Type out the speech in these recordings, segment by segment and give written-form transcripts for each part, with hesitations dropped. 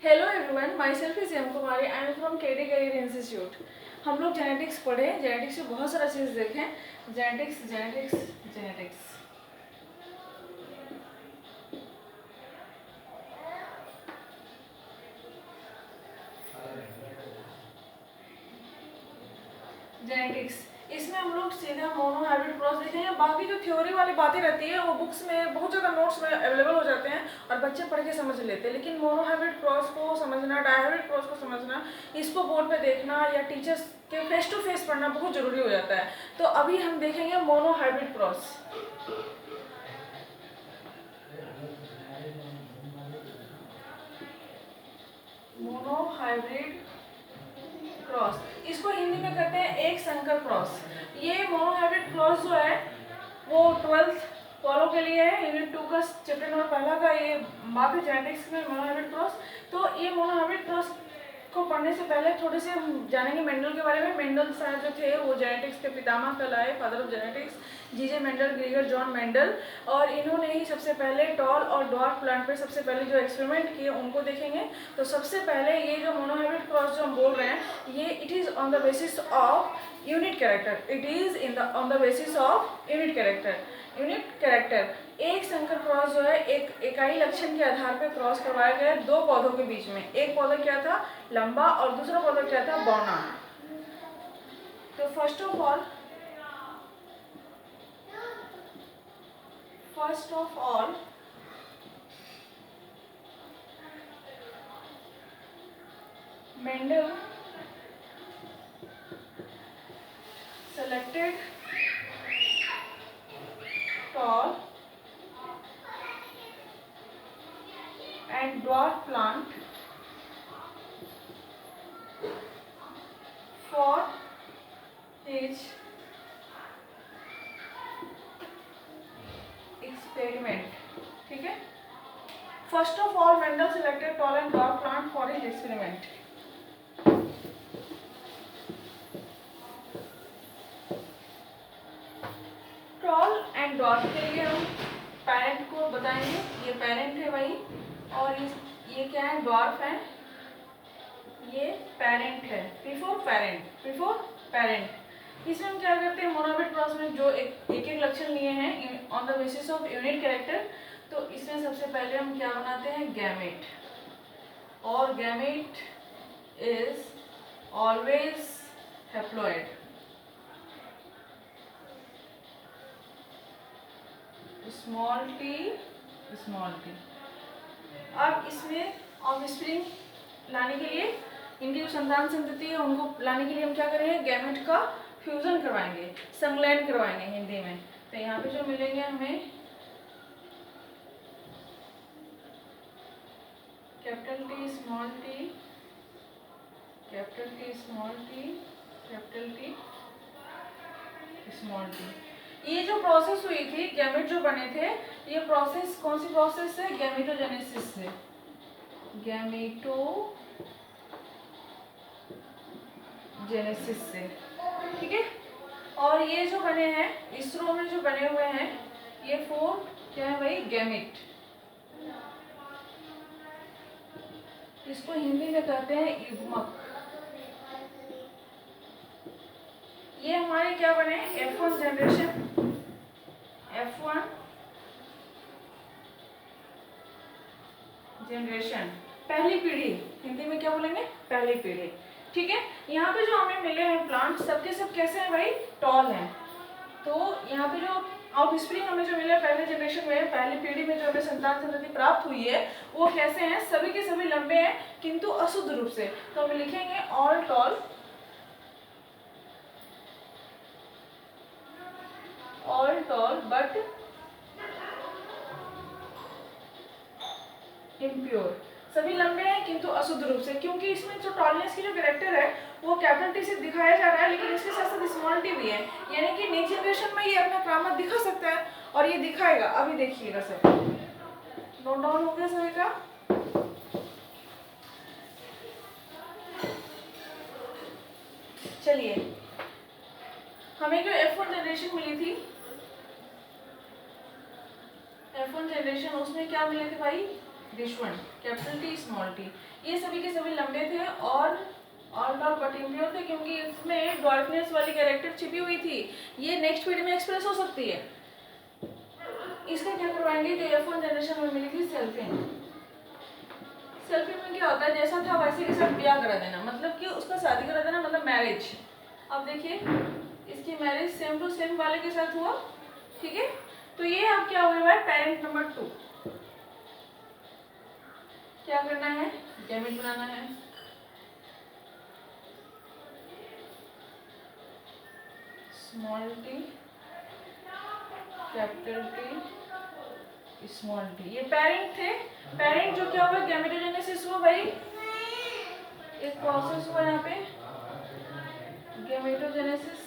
Hello everyone, myself is M Kumari. I am from KD career institute. हम लोग genetics पढ़े, genetics से बहुत सारा चीज़ देखें। जेनेटिक्स जेनेटिक्स जेनेटिक्स जेनेटिक्स इसमें हम लोग सीधा मोनो हाइब्रिड क्रॉस देखेंगे। बाकी जो थ्योरी वाली बातें रहती है वो बुक्स में बहुत ज़्यादा नोट्स में अवेलेबल हो जाते हैं और बच्चे पढ़ के समझ लेते हैं, लेकिन मोनो हाइब्रिड क्रॉस को समझना, डायहाइब्रिड क्रॉस को समझना, इसको बोर्ड पे देखना या टीचर्स के फेस टू फेस पढ़ना बहुत ज़रूरी हो जाता है। तो अभी हम देखेंगे mono hybrid cross. Mono hybrid cross, इसको हिंदी में कहते हैं एक संकर क्रॉस। ये मोनो हाइब्रिड क्रॉस जो है वो 12th फॉलो के लिए है। यूनिट 2 का चैप्टर नंबर पहला का ये बात है जेनेटिक्स में मोनो हाइब्रिड क्रॉस। तो ये मोनो हाइब्रिड क्रॉस को पढ़ने से पहले थोड़े से हम जानेंगे मेंडल के बारे में। मेंडल साहब जो थे वो जेनेटिक्स के पितामह कहलाए, father of genetics, G J Mendel, Gregor John Mendel. और इन्होंने ही सबसे पहले टॉल और डॉर्फ प्लांट पे सबसे पहले जो एक्सपेरिमेंट किए उनको देखेंगे। तो सबसे पहले ये जो मोनो हाइब्रिड क्रॉस जो हम बोल रहे हैं, ये it is on the basis of unit character. It is on the basis of unit character. एक संकर क्रॉस जो है एक इकाई लक्षण के आधार पर क्रॉस करवाया गया दो पौधों के बीच में। एक पौधा क्या था, लंबा, और दूसरा पौधा क्या था, बौना। तो first of all Mendel selected tall and dwarf plant for his experiment। ठीक है, first of all Mendel selected tall and dwarf plant for his experiment। Tall and dwarf के लिए हम पेरेंट को बताएंगे। ये पेरेंट है भाई, और ये क्या है, डॉर्फ है, ये पेरेंट है। बिफोर पेरेंट इसमें हम क्या करते हैं, मोनो हाइब्रिड क्रॉस में जो एक लक्षण लिए हैं on the basis of unit character. तो इसमें सबसे पहले हम क्या बनाते हैं, गैमेट। और gamete is always haploid. Small T. अब इसमें ऑफस्प्रिंग लाने के लिए, इनकी जो संतान संतति है उनको लाने के लिए हम क्या करेंगे, गैमेट का फ्यूजन करवाएंगे, संलयन करवाएंगे हिंदी में। तो यहाँ पे जो मिलेंगे हमें capital T small T, capital T small T, capital T small T. ये जो प्रोसेस हुई थी, गैमेट जो बने थे, ये प्रोसेस कौन सी प्रोसेस है, गैमेटोजेनेसिस से। गैमेटोजेनेसिस से, ठीक है। और ये जो बने हैं, इस रो में जो बने हुए हैं, ये 4 क्या है भाई, गैमेट। इसको हिंदी में कहते हैं युग्मक। ये हमारे क्या बने, F1 जनरेशन, पहली पीढ़ी। हिंदी में क्या बोलेंगे, पहली पीढ़ी, ठीक है। यहाँ पे जो हमें मिले हैं प्लांट, सबके सब कैसे हैं भाई, टॉल हैं। तो यहाँ पे जो ऑफस्प्रिंग हमें जो मिले पहले जनरेशन में, पहली पीढ़ी में जो हमें संतान संतति प्राप्त हुई है, वो कैसे हैं, सभी के सभी लंबे हैं किंतु अशुद्ध रूप से। तो हम लिखेंगे ऑल टॉल बट इम्प्योर। सभी लंबे हैं किंतु अशुद्ध रूप से, क्योंकि इसमें जो टॉलनेस की जो कैरेक्टर है वो कैपिटल टी से दिखाया जा रहा है, लेकिन इसके साथ साथ स्मॉल टी भी है। यानी कि नेक्स्ट जनरेशन में ये अपना करामत दिखा सकता है और ये दिखाएगा। अभी देखिएगा सब नोट डाउन हो गया सभी का। चलिए, हमें जो F1 जनरेशन मिली थी, F1 जनरेशन, उसमें क्या मिले थे भाई, this one capital T small T, ये सभी के सभी लंबे थे और ऑल टॉल बट इम्प्योर थे, क्योंकि इसमें डॉर्कनेस वाली कैरेक्टर छिपी हुई थी। ये नेक्स्ट पीरियड में एक्सप्रेस हो सकती है। इसका क्या करवाएंगे, जो F1 जनरेशन में मिली थी सेल्फिन। सेल्फिन में क्या होता है, जैसा था वैसे के साथ ब्याह करा देना, मतलब कि उसका शादी करा देना, मतलब मैरिज। अब देखिए इसकी मैरिज सेम टू सेम वाले के साथ हुआ, ठीक है। तो ये अब क्या हुआ है, पेरेंट नंबर 2। क्या करना है, गैमेट बनाना है। Small T capital T small T, ये पेरेंट थे। पेरेंट जो क्या हुआ, गैमेटोजेनेसिस हुआ भाई, एक प्रोसेस हुआ यहाँ पे गैमेटोजेनेसिस,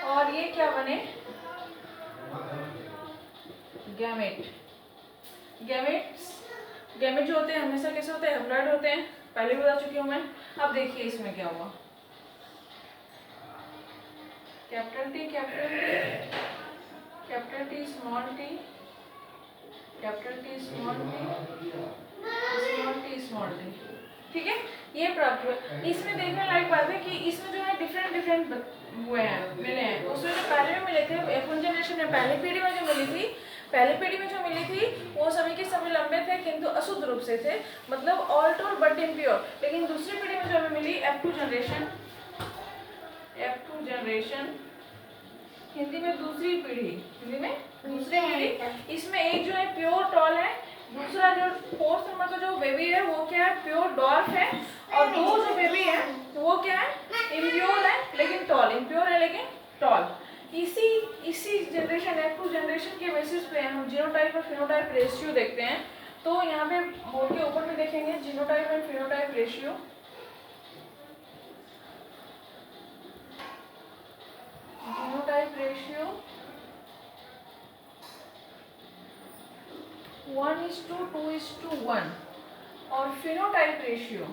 और ये क्या बने, गैमेट। गैमेट जो होते हैं हमेशा कैसे होते हैं, हैप्लॉइड होते हैं, पहले भी बता चुकी हूँ मैं। अब देखिए इसमें क्या हुआ, capital T small T, capital T small T small T, ठीक है। ये प्राप्त हुआ। इसमें देखने लायक बात है कि इसमें जो है डिफरेंट हुए हैं, मिले हैं। उसमें जो पहले में मिले थे F1 जनरेशन में, पहली पीढ़ी में जो मिली थी, पहली पीढ़ी में जो मिली थी वो सभी के सभी लंबे थे किंतु अशुद्ध रूप से थे, मतलब ऑल टोल बट इम्प्योर। लेकिन दूसरी पीढ़ी में जो हमें मिली F2 जनरेशन, हिंदी में दूसरी पीढ़ी, इसमें एक जो है प्योर टॉल है, दूसरा जो फोर्थ नंबर का जो बेबी है वो क्या है, प्योर डॉर्फ है, और दो जो बेबी है वो क्या है, इम्प्योर है लेकिन टॉल, इम्प्योर है लेकिन टॉल। इसी जनरेशन F2 जनरेशन के बेसिस पे हम जीनोटाइप और फिनोटाइप रेशियो देखते हैं। तो यहाँ पे बोर्ड के ऊपर में देखेंगे genotype and phenotype ratio. Genotype ratio 1:2:1 और फिनोटाइप रेशियो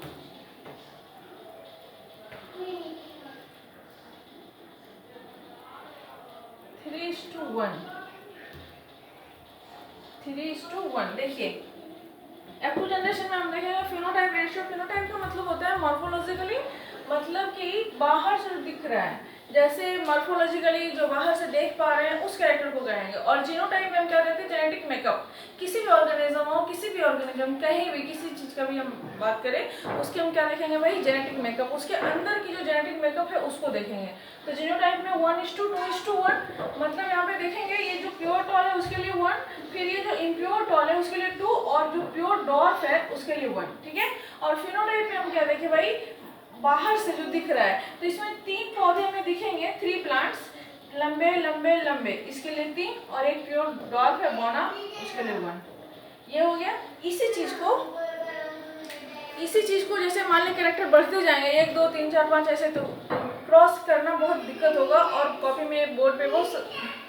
3:1। देखिए F2 जनरेशन में हम देखेंगे फिनोटाइप रेशियो। फिनोटाइप का मतलब होता है मॉर्फोलॉजिकली, मतलब कि बाहर से दिख रहा है, जैसे मॉर्फोलॉजिकली जो बाहर से देख पा रहे हैं उस कैरेक्टर को कहेंगे। और जीनोटाइप में हम क्या कहते हैं, जेनेटिक मेकअप। किसी भी ऑर्गेनिज्म हो, कहीं भी किसी चीज़ का भी हम बात करें उसके हम क्या देखेंगे भाई, जेनेटिक मेकअप, उसके अंदर की जो जेनेटिक मेकअप है उसको देखेंगे। तो जीनोटाइप में 1:2:1, मतलब यहाँ पे देखेंगे ये जो प्योर टॉल है उसके लिए 1, फिर ये जो इम्प्योर टॉल है उसके लिए 2, और जो प्योर डॉर्फ है उसके लिए 1, ठीक है। और फिनोटाइप में हम क्या देखें भाई, बाहर से जो दिख रहा है, तो इसमें 3 पौधे हमें दिखेंगे, 3 प्लांट्स, लंबे लंबे लंबे, इसके लिए 3, और एक प्योर डॉर्फ है बौना, उसके लिए 1। ये हो गया। इसी चीज को जैसे मान लें कैरेक्टर बढ़ते जाएंगे 1 2 3 4 5 ऐसे, तो क्रॉस करना बहुत दिक्कत होगा और कॉपी में बोर्ड पे बहुत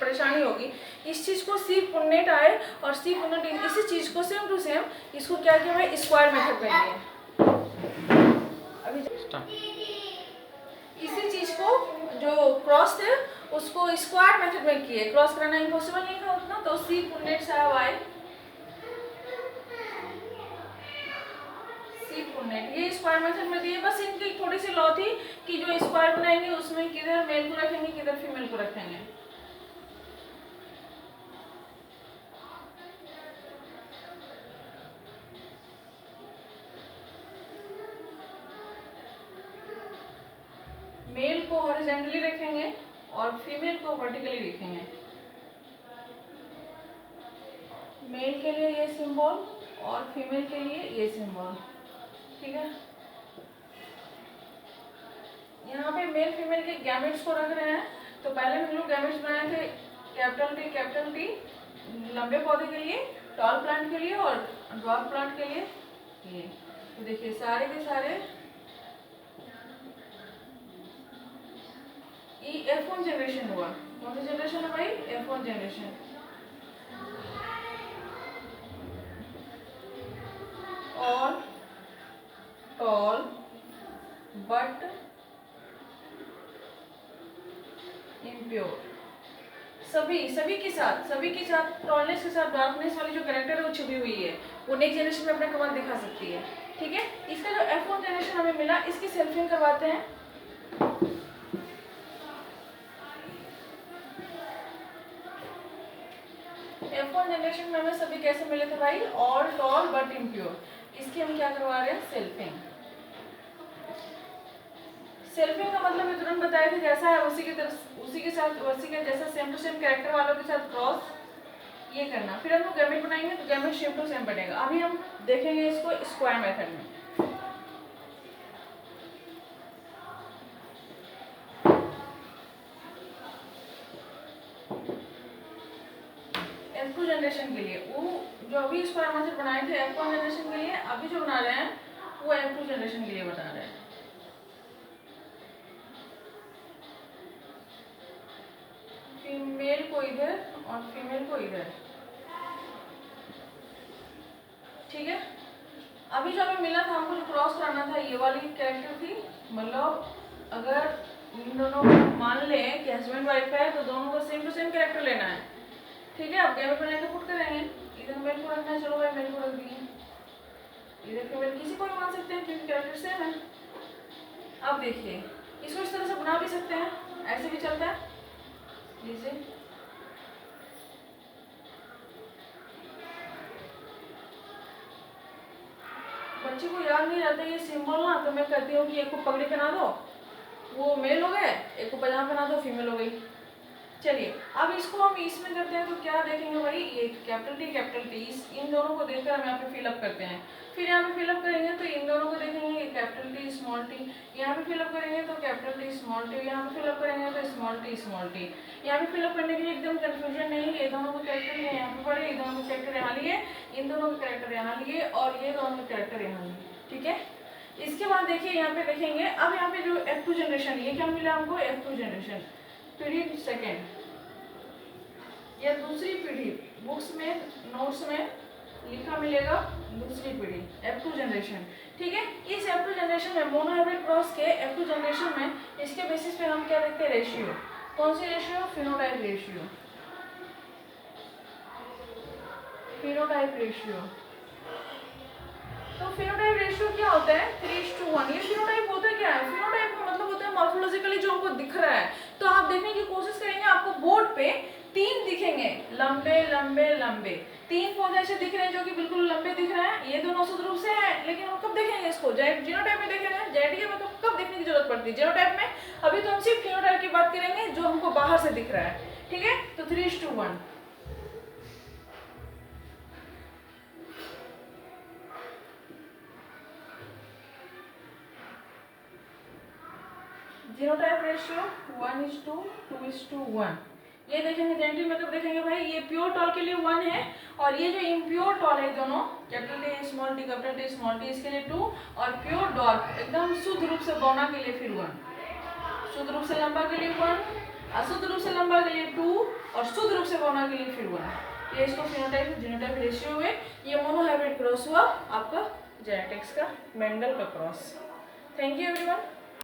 परेशानी होगी। इस चीज़ को सी पुन्नेट आए और सी पुन्नेट इसी चीज़ को सेम टू सेम इसको क्या किया भाई, स्क्वायर मेथड में दिए। अभी इसी चीज़ को जो क्रॉस थे उसको स्क्वायर मेथड में किए, क्रॉस कराना इम्पॉसिबल नहीं था उतना, तो सी पुन्नेट साहब आए, ये स्क्वायर मेथड में दिए। बस इनकी थोड़ी सी लॉ थी कि जो स्क्वायर बनाएंगे उसमें किधर मेल को रखेंगे किधर फीमेल को रखेंगे। मेल को हॉरिजॉन्टली रखेंगे और फीमेल को वर्टिकली रखेंगे। मेल के लिए ये सिंबल और फीमेल के लिए ये सिंबल, ठीक है। यहाँ पे मेल फीमेल के गैमेट्स को रख रहे हैं। तो पहले हम लोग गैमेट्स बनाए थे कैपिटल टी लंबे पौधे के लिए, टॉल प्लांट के लिए और ड्वार्फ प्लांट के लिए ये। तो देखिए सारे के सारे ये F1 जनरेशन हुआ। कौन सा जनरेशन है भाई, F1 जनरेशन। और टॉल बट इम्प्योर सभी के साथ टॉलनेस के साथ डार्कनेस वाली जो कैरेक्टर है वो छुपी हुई है, वो नेक्स्ट जनरेशन में अपना कमाल दिखा सकती है। ठीक है, इसका जो F1 जनरेशन हमें मिला, इसकी सेल्फिंग करवाते हैं। F1 जनरेशन में हमें सभी कैसे मिले थे भाई, ऑल टॉल बट इम्प्योर। इसकी हम क्या करवा रहे हैं, सेल्फिंग। सेल्फिंग का मतलब मैं तुरंत बताया था, जैसा है उसी के जैसा सेम टू सेम कैरेक्टर वालों के साथ क्रॉस ये करना। फिर हम लोग गैमेट बनाएंगे तो गैमेट सेम टू सेम बनेगा। अभी हम देखेंगे इसको स्क्वायर मेथड में। F2 जनरेशन के लिए वो जो अभी स्क्वायर मेथड बनाए थे F1 जनरेशन के लिए, अभी जो बना रहे हैं वो F2 जनरेशन के लिए बता रहे हैं। फीमेल को इधर और फीमेल को इधर। ठीक है, अभी जो हमें मिला था, हमको जो क्रॉस कराना था ये वाली कैरेक्टर थी। मतलब अगर इन दोनों को मान लें कि हस्बैंड वाइफ है तो दोनों को सेम टू सेम कैरेक्टर लेना है। ठीक है, अब गैमेट बना के पुट करेंगे। इधर मेल को रखना है, चलो भाई मेल को रख दिए। इधर फीमेल किसी को भी मान सकते हैं क्योंकि कैरेक्टर सेम है। अब देखिए, इसको इस तरह से बना भी सकते हैं, ऐसे भी चलता है। जैसे बच्चे को याद नहीं रहता ये सिंबल ना, तो मैं कहती हूँ कि एक को पगड़ी पहना दो, वो मेल हो गए, एक को पजामा पहना दो, फीमेल हो गई। चलिए अब इसको हम इसमें करते हैं तो क्या देखेंगे भाई, ये कैपिटल टी इन दोनों को देखकर हम यहाँ पे फिलअप करते हैं। फिर यहाँ पे फिलअप करेंगे तो इन दोनों को देखेंगे, कैपिटल टी स्मॉल टी। यहाँ पे फिलअप करेंगे तो कैपिटल टी स्मॉल टी। यहाँ पे फिलअप करेंगे तो स्मॉल टी। यहाँ पे फिलअप करने के लिए एकदम कंफ्यूजन नहीं, ये दोनों को कैरेक्टर यहाँ पे पड़े, ये दोनों को कैरेक्टर यहाँ लिए, इन दोनों के कैरेक्टर यहाँ लिए और ये दोनों के कैरेक्टर यहाँ लिए। ठीक है, इसके बाद देखिए यहाँ पे देखेंगे, अब यहाँ पे जो F2 जनरेशन, ये क्या मिला हमको, F2 जनरेशन पीढ़ी सेकेंड या दूसरी पीढ़ी, बुक्स में नोट्स में लिखा मिलेगा दूसरी पीढ़ी F2 जनरेशन। ठीक है, इस F2 जनरेशन में मोनोहाइब्रिड क्रॉस के F2 जनरेशन में इसके बेसिस पे हम क्या देखते हैं, रेशियो। कौन सी ratio, phenotype ratio. Phenotype ratio, तो फिनोटाइप रेशियो क्या होता है, 3:1। ये फिनोटाइप होता है क्या है, फिनोटाइप का मतलब होता है मॉर्फोलॉजिकली जो हमको दिख रहा है। तो आप देखने की कोशिश करेंगे, आपको बोर्ड पे 3 दिखेंगे, लंबे लंबे लंबे 3 पौधे ऐसे दिख रहे हैं जो कि बिल्कुल लंबे दिख रहे हैं। ये दोनों शुद्ध रूप से है, लेकिन हम कब देखेंगे इसको, जीनोटाइप में देखेंगे। जेनेटिक में तो कब देखने की जरूरत पड़ती है, जीनोटाइप में। अभी तो हम सिर्फ फिनोटाइप की बात करेंगे जो हमको बाहर से दिख रहा है। ठीक है, तो 3:1 जीनोटाइप रेशियो 1:2:1। ये देखेंगे जेनेटिक में कब देखेंगे भाई, ये प्योर टॉल के लिए 1 है और ये जो इम्प्योर टॉल है दोनों, capital T small T, capital T small T, इसके लिए 2 और प्योर डॉर्क एकदम शुद्ध रूप से बौना के लिए फिर 1, शुद्ध रूप से लंबा के लिए 1, अशुद्ध रूप से लंबा के लिए 2 और शुद्ध रूप से बौना के लिए फिर 1। ये इसको फिनोटाइप जीनोटाइप रेशियो हुए। ये मोनोहाइब्रिड क्रॉस हुआ आपका जेनेटिक्स का, मेंडल का क्रॉस। Thank you everyone.